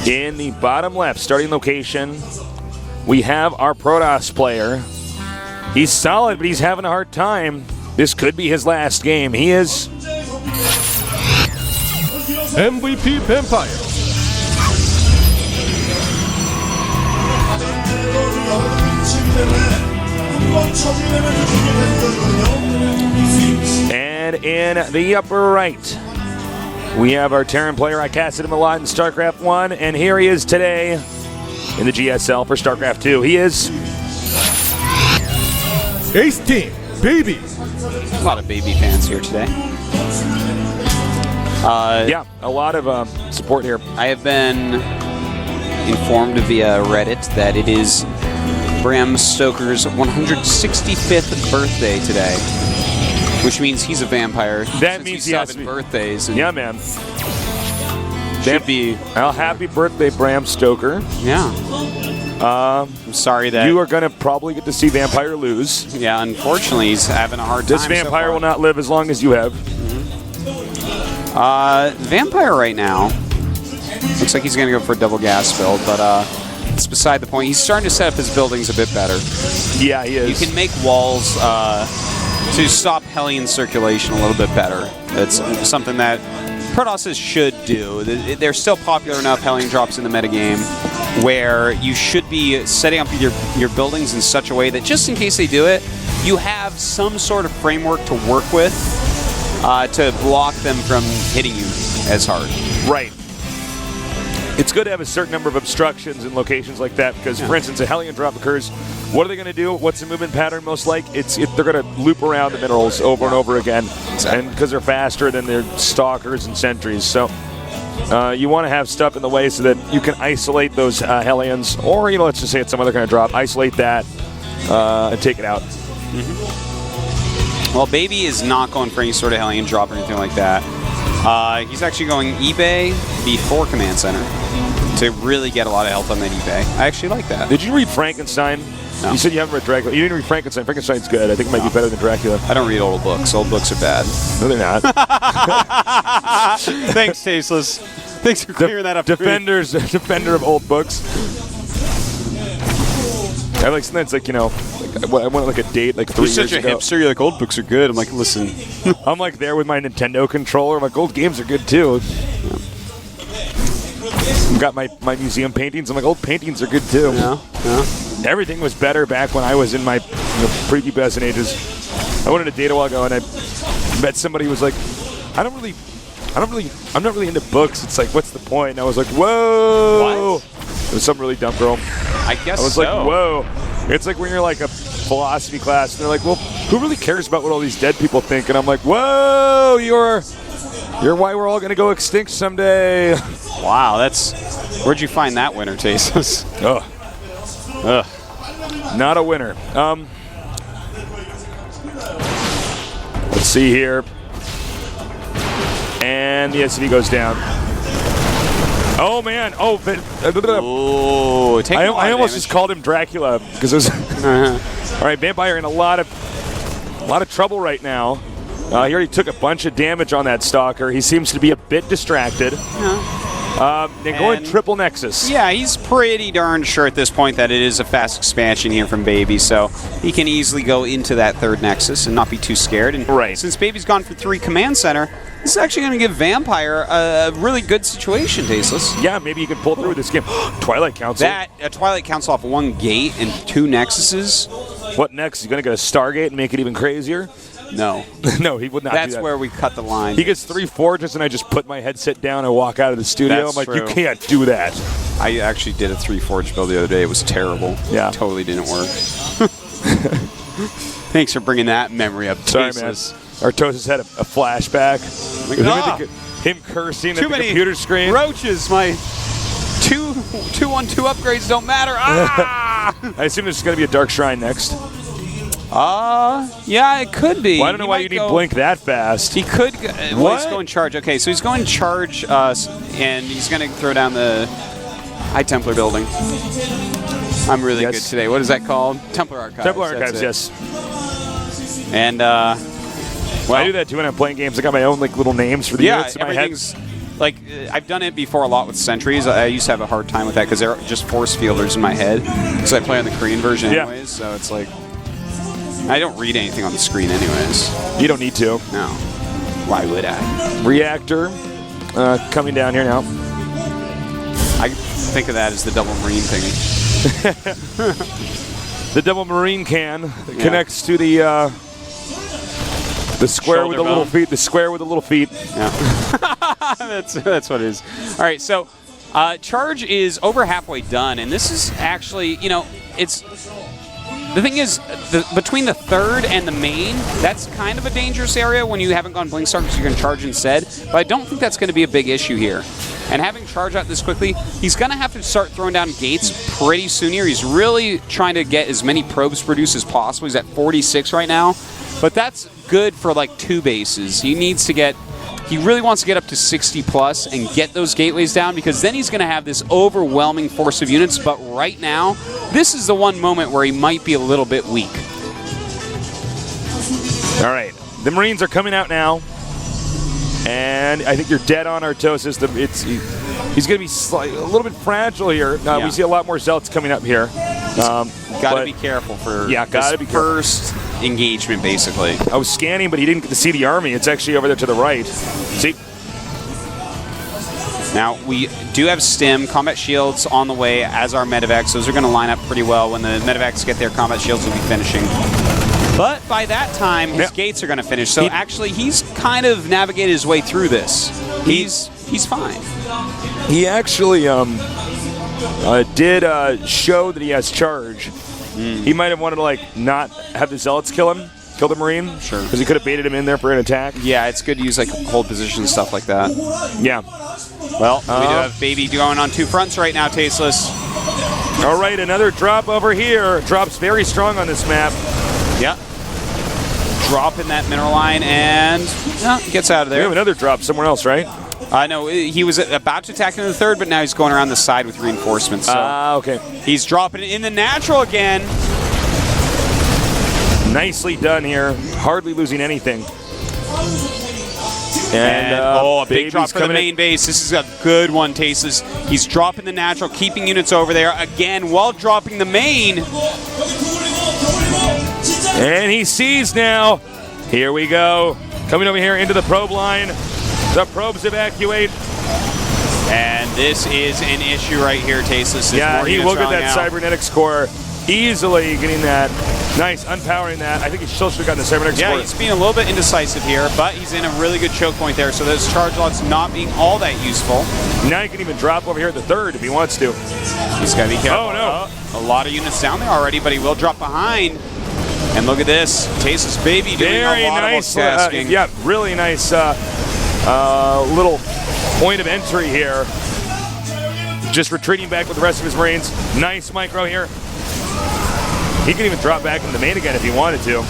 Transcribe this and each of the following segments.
In the bottom left, starting location, we have our Protoss player. He's solid, but he's having a hard time. This could be his last game. He is MVP Vampire. And in the upper right, we have our Terran player. I casted him a lot in StarCraft 1, and here he is today in the GSL for StarCraft 2. He is Ace Team, baby. A lot of baby fans here today. Yeah, a lot of support here. I have been informed via Reddit that it is Bram Stoker's 165th birthday today, which means he's a vampire. That means he has 7 birthdays. And yeah, man. should be. Well, happy birthday, Bram Stoker. Yeah. I'm sorry that you are going to probably get to see Vampire lose. Yeah, unfortunately, he's having a hard time. This Vampire will not live as long as you have. Vampire right now looks like he's going to go for a double gas build, but it's beside the point. He's starting to set up his buildings a bit better. Yeah, he is. You can make walls to stop Hellion circulation a little bit better. It's something that Protosses should do. They're still popular enough, Hellion drops in the metagame, where you should be setting up your buildings in such a way that just in case they do it, you have some sort of framework to work with to block them from hitting you as hard. Right. It's good to have a certain number of obstructions in locations like that because, for instance, a Hellion drop occurs. What are they going to do? What's the movement pattern most like? They're going to loop around the minerals over and over again, and because they're faster than their stalkers and sentries. So you want to have stuff in the way so that you can isolate those Hellions, or let's just say it's some other kind of drop. Isolate that and take it out. Well, Baby is not going for any sort of Hellion drop or anything like that. He's actually going eBay before Command Center to really get a lot of health on that eBay. I actually like that. Did you read Frankenstein? No. You said you haven't read Dracula. You didn't read Frankenstein. Frankenstein's good. I think it might be better than Dracula. I don't read old books. Old books are bad. No, they're not. Thanks, Tasteless. Thanks for clearing that up. Defender of old books. I like sometimes like I went on like a date like 3 years ago. You're such a hipster. You're like, old books are good. I'm like, listen. I'm like there with my Nintendo controller. I'm like, old games are good too. I've got my museum paintings. I'm like, old paintings are good too. Yeah. Everything was better back when I was in my prepubescent ages. I went on a date a while ago and I met somebody who was like, I'm not really into books. It's like, what's the point? And I was like, whoa. What? It was some really dumb girl. I guess I was like, whoa. It's like when you're like a philosophy class and they're like, well, who really cares about what all these dead people think? And I'm like, whoa, you're why we're all going to go extinct someday. Wow, where'd you find that winner, Tasteless? Ugh. Not a winner. Let's see here. And the SCV goes down. Oh, man. Oh, I almost just called him Dracula because it was. All right, Vampire in a lot of trouble right now. He already took a bunch of damage on that Stalker. He seems to be a bit distracted. They're going triple Nexus. Yeah, he's pretty darn sure at this point that it is a fast expansion here from Baby, so he can easily go into that third Nexus and not be too scared. And since Baby's gone for 3 Command Center, this is actually going to give Vampire a really good situation, Tasteless. Yeah, maybe you can pull through this game. Twilight Council. A Twilight Council off 1 gate and 2 Nexuses. What next? He's going to get a Stargate and make it even crazier? No. No, he would not do that. That's where we cut the line. He gets 3 Forges, and I just put my headset down and walk out of the studio. I'm like, you can't do that. I actually did a 3 Forge build the other day. It was terrible. Yeah. It totally didn't work. Thanks for bringing that memory up. Sorry, man. Artosis had a flashback. Him cursing at the computer screen. Roaches. My 2-1-2 upgrades don't matter. Ah! Ah! I assume there's going to be a Dark Shrine next. Yeah, it could be. Well, I don't know why you need Blink that fast. He could. Well, he's going charge. Okay, so he's going charge, and he's going to throw down the High Templar building. I'm really good today. What is that called? Templar Archives. Templar Archives, yes. And well, I do that too when I'm playing games. I got my own like little names for the units in my head. Like, I've done it before a lot with sentries. I used to have a hard time with that because they're just force fielders in my head. Because I play on the Korean version anyways, so it's like, I don't read anything on the screen anyways. You don't need to. No. Why would I? Reactor coming down here now. I think of that as the double marine thingy. The double marine can connects to the square with the little feet. The square with the little feet. Yeah. that's what it is. All right, so charge is over halfway done, and this is actually, it's. The thing is, between the third and the main, that's kind of a dangerous area when you haven't gone Blink Star because you're going to charge instead. But I don't think that's going to be a big issue here. And having charge out this quickly, he's going to have to start throwing down gates pretty soon here. He's really trying to get as many probes produced as possible. He's at 46 right now. But that's good for like 2 bases. He needs to get... He really wants to get up to 60 plus and get those gateways down because then he's going to have this overwhelming force of units. But right now, this is the one moment where he might be a little bit weak. All right. The Marines are coming out now. And I think you're dead on, Artosis. He's going to be a little bit fragile here. We see a lot more Zealots coming up here. Got to be careful for first engagement, basically. I was scanning, but he didn't get to see the army. It's actually over there to the right. See? Now, we do have Stim, combat shields on the way, as our medevacs. Those are going to line up pretty well. When the medevacs get there, combat shields will be finishing. But by that time, his gates are going to finish. So actually, he's kind of navigated his way through this. He's fine. He actually did show that he has charge. He might have wanted to not have the Zealots kill the Marine. Sure. Because he could have baited him in there for an attack. Yeah, it's good to use hold position and stuff like that. Yeah. Well, we do have Baby going on 2 fronts right now, Tasteless. All right, another drop over here. Drop's very strong on this map. Yeah. Drop in that mineral line and gets out of there. We have another drop somewhere else, right? No, he was about to attack into the third, but now he's going around the side with reinforcements. So okay. He's dropping it in the natural again. Nicely done here. Hardly losing anything. And a big drop for the main base. This is a good one, Tasteless. He's dropping the natural, keeping units over there again while dropping the main. And he sees now. Here we go. Coming over here into the probe line. The probes evacuate. And this is an issue right here, Tasteless. Yeah, he will get that cybernetics core easily, getting that. Nice, unpowering that. I think he still should have gotten the cybernetics core. Yeah, he's being a little bit indecisive here, but he's in a really good choke point there, so those charge lots not being all that useful. Now he can even drop over here at the third if he wants to. He's got to be careful. Oh, no. A lot of units down there already, but he will drop behind. And look at this. Tasteless Baby doing very a lot nice, of multitasking. yeah, really nice little point of entry here. Just retreating back with the rest of his Marines. Nice micro here. He can even drop back in the main again if he wanted to.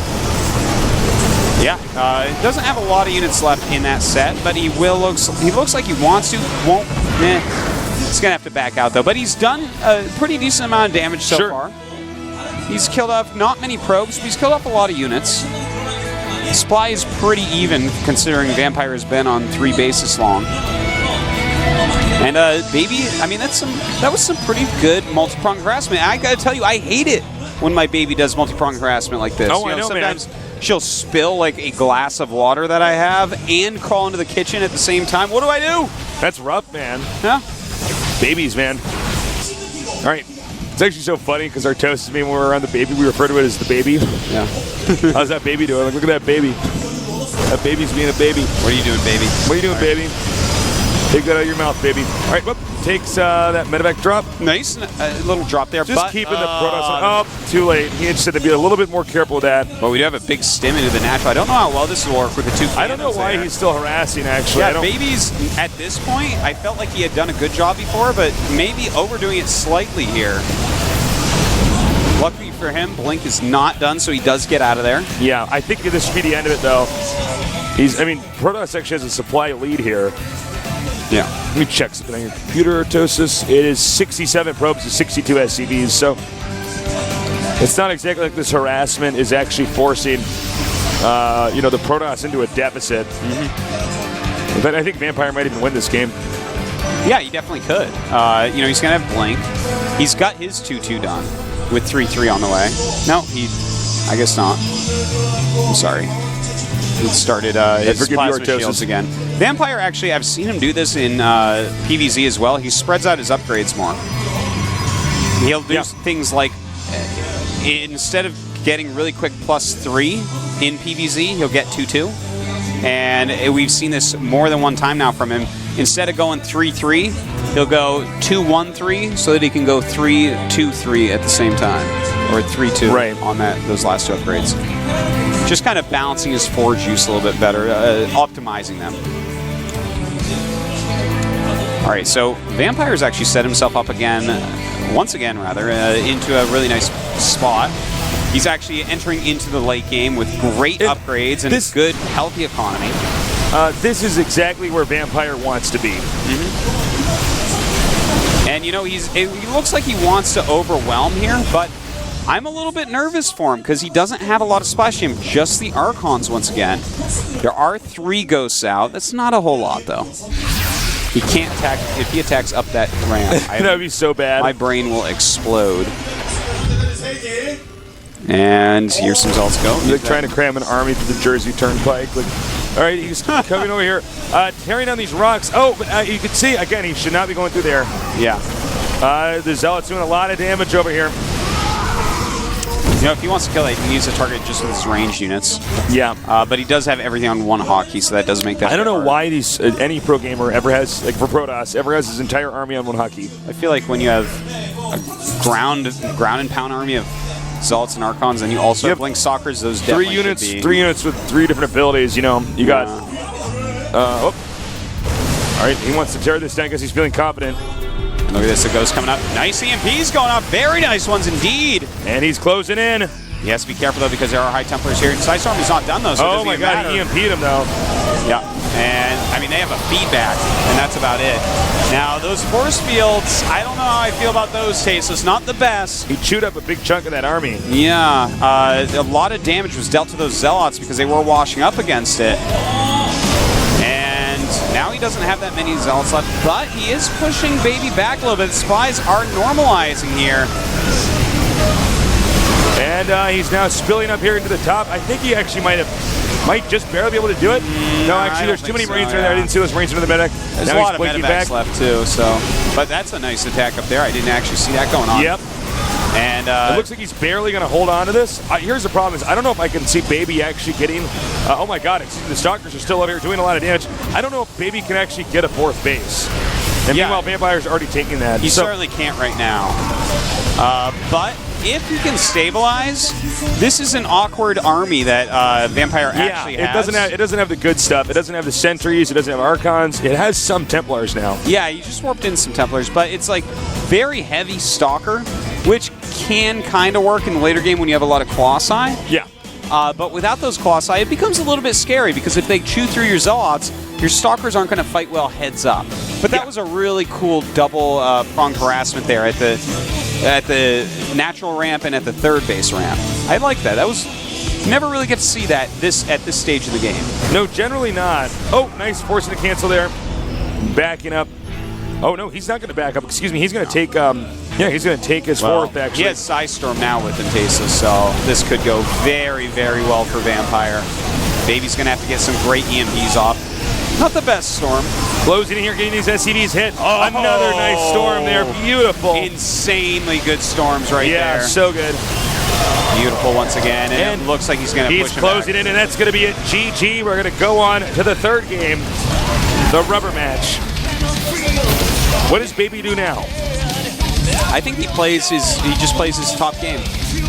Yeah, he doesn't have a lot of units left in that set, but he looks like he wants to. Won't. He's gonna have to back out though. But he's done a pretty decent amount of damage so far. He's killed off not many probes, but he's killed off a lot of units. Supply is pretty even considering Vampire has been on 3 bases long. And Baby, I mean that was some pretty good multi-pronged harassment. I gotta tell you, I hate it when my Baby does multi-pronged harassment like this. Oh, I know, sometimes she'll spill like a glass of water that I have and crawl into the kitchen at the same time. What do I do? That's rough, man. Yeah. Babies, man. All right. It's actually so funny because our toast is me when we're around the Baby. We refer to it as the Baby. Yeah. How's that Baby doing? Like, look at that Baby. That Baby's being a baby. What are you doing, Baby? What are you doing, baby? Take that out of your mouth, baby. All right, whoop. Takes that medevac drop. Nice little drop there. Just keeping the Protoss. Oh, too late. He just said to be a little bit more careful with that. But we do have a big stim into the natural. I don't know how well this will work with the 2 cannons. I don't know why he's still harassing, actually. Yeah, Baby's, at this point, I felt like he had done a good job before, but maybe overdoing it slightly here. Luckily for him, Blink is not done, so he does get out of there. Yeah, I think this should be the end of it, though. Protoss actually has a supply lead here. Yeah. Let me check something on your computer, Tosis. It is 67 probes to 62 SCVs, so it's not exactly like this harassment is actually forcing, the Protoss into a deficit. But I think Vampire might even win this game. Yeah, he definitely could. He's going to have Blink. He's got his 2-2 done with 3-3 on the way. No, I guess not. I'm sorry. He started his plasma shields again. Vampire, actually, I've seen him do this in PvZ as well. He spreads out his upgrades more. He'll do things like, instead of getting really quick +3 in PvZ, he'll get 2-2. And we've seen this more than one time now from him. Instead of going 3-3, he'll go 2-1-3 so that he can go 3-2-3 at the same time. Or 3-2 on those last 2 upgrades. Just kind of balancing his forge use a little bit better, optimizing them. All right, so Vampire's actually set himself up once again, into a really nice spot. He's actually entering into the late game with great upgrades and good, healthy economy. This is exactly where Vampire wants to be. And, he looks like he wants to overwhelm here, but I'm a little bit nervous for him because he doesn't have a lot of splash damage, just the Archons once again. There are 3 ghosts out. That's not a whole lot, though. He can't attack. If he attacks up that ramp, that would be so bad. My brain will explode. And here's some Zealots go. He's trying to cram an army through the Jersey Turnpike. All right, he's coming over here, tearing down these rocks. Oh, but you can see, again, he should not be going through there. Yeah. The Zealot's doing a lot of damage over here. If he wants to kill it, he can use the target just with his ranged units. Yeah. But he does have everything on 1 hotkey, so that does make that I don't know hard. why any pro gamer ever has, for Protoss, ever has his entire army on 1 hotkey. I feel like when you have a ground and pound army of Zealots and Archons, and you also have Blink Stalkers, those definitely 3 units with 3 different abilities, you got... All right, he wants to tear this down because he's feeling confident. Look at this, the Ghost coming up. Nice EMPs going up. Very nice ones indeed. And he's closing in. He has to be careful, though, because there are High Templars here. Psystorm is not done, though, so oh, my God, he EMP'd him, though. Yeah. And, they have a feedback, and that's about it. Now, those force fields, I don't know how I feel about those, Tasteless. Not the best. He chewed up a big chunk of that army. Yeah. A lot of damage was dealt to those Zealots because they were washing up against it. Now he doesn't have that many Zealots left, but he is pushing Baby back a little bit. The supplies are normalizing here. And he's now spilling up here into the top. I think he actually might just barely be able to do it. No, actually, there's too many Marines right there. I didn't see those Marines into the medic. There's now a lot of medivacs left, too. But that's a nice attack up there. I didn't actually see that going on. Yep. And it looks like he's barely going to hold on to this. Here's the problem: is I don't know if I can see Baby actually getting. Oh my God! The Stalkers are still out here doing a lot of damage. I don't know if Baby can actually get a 4th base. And meanwhile, Vampire's already taking that. He certainly can't right now. But if he can stabilize, this is an awkward army that Vampire actually has. It doesn't have the good stuff. It doesn't have the sentries. It doesn't have Archons. It has some Templars now. Yeah, you just warped in some Templars, but it's like very heavy Stalker, which can kind of work in the later game when you have a lot of Colossi. Yeah. But without those Colossi, it becomes a little bit scary because if they chew through your Zealots, your Stalkers aren't going to fight well heads up. But that was a really cool double pronged harassment there at the natural ramp and at the 3rd base ramp. I like that. That was never really get to see that at this stage of the game. No, generally not. Oh, nice forcing to cancel there. Backing up. Oh no, he's not going to back up. Excuse me. He's going to take. He's going to take his 4th. Actually, he has Psystorm now with Intesa, so this could go very, very well for Vampire. Baby's going to have to get some great EMPs off. Not the best storm. Closing in here, getting these SCVs hit. Oh, another nice storm there. Beautiful. Insanely good storms there. Yeah, so good. Beautiful once again, and it looks like he's going to push him closing back. in, and that's going to be it. GG. We're going to go on to the 3rd game, the rubber match. What does Baby do now? I think he just plays his top game.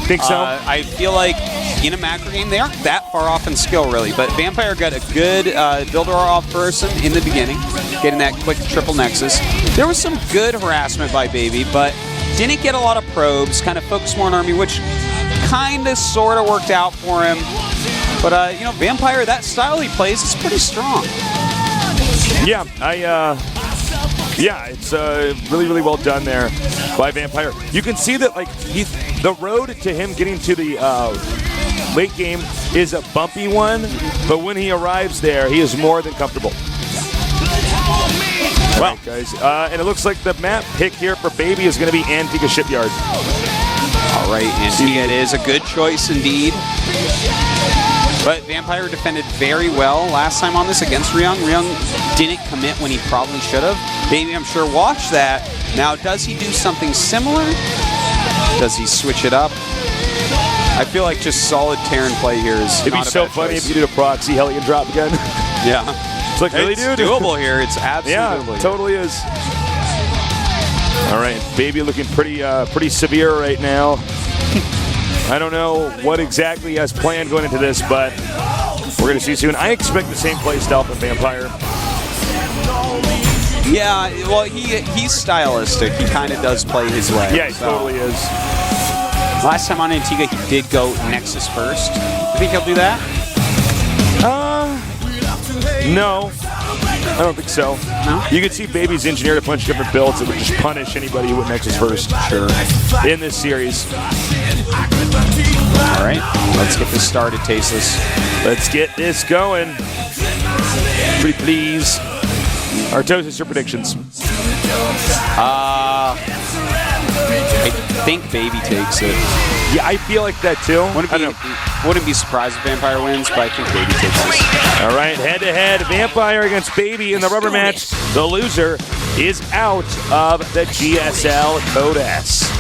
Think so? I feel like in a macro game, they aren't that far off in skill, really. But Vampire got a good builder off person in the beginning, getting that quick triple nexus. There was some good harassment by Baby, but didn't get a lot of probes, kind of focused more on Army, which kind of sort of worked out for him. But, you know, Vampire, that style he plays is pretty strong. Yeah, it's really, really well done there by Vampire. You can see that, like, the road to him getting to the late game is a bumpy one, but when he arrives there, he is more than comfortable. Well, guys, and it looks like the map pick here for Baby is going to be Antigua Shipyard. All right, Antigua, it is a good choice indeed. But Vampire defended very well last time on this against Ryung. Ryung didn't commit when he probably should have. Baby, I'm sure, watched that. Now, does he do something similar? Does he switch it up? I feel like just solid Terran play here is It'd be so funny if you did a proxy Hellion drop again. Yeah. It's like, really, dude? It's doable here. It's absolutely Yeah, totally is. All right, Baby looking pretty severe right now. I don't know what exactly he has planned going into this, but we're going to see soon. I expect the same play style from Vampire. Yeah, well, he's stylistic. He kind of does play his way. Yeah, he totally is. Last time on Antigua, he did go Nexus first. You think he'll do that? No. I don't think so. No? You could see Baby's engineered a bunch of different builds that would just punish anybody who went Nexus first. Sure. In this series. All right, let's get this started, Tasteless. Let's get this going. Pretty please. Artosis, your predictions? I think Baby takes it. Yeah, I feel like that too. Wouldn't be surprised if Vampire wins, but I think Baby takes this. All right, head-to-head, Vampire against Baby in the rubber match. The loser is out of the GSL Code S.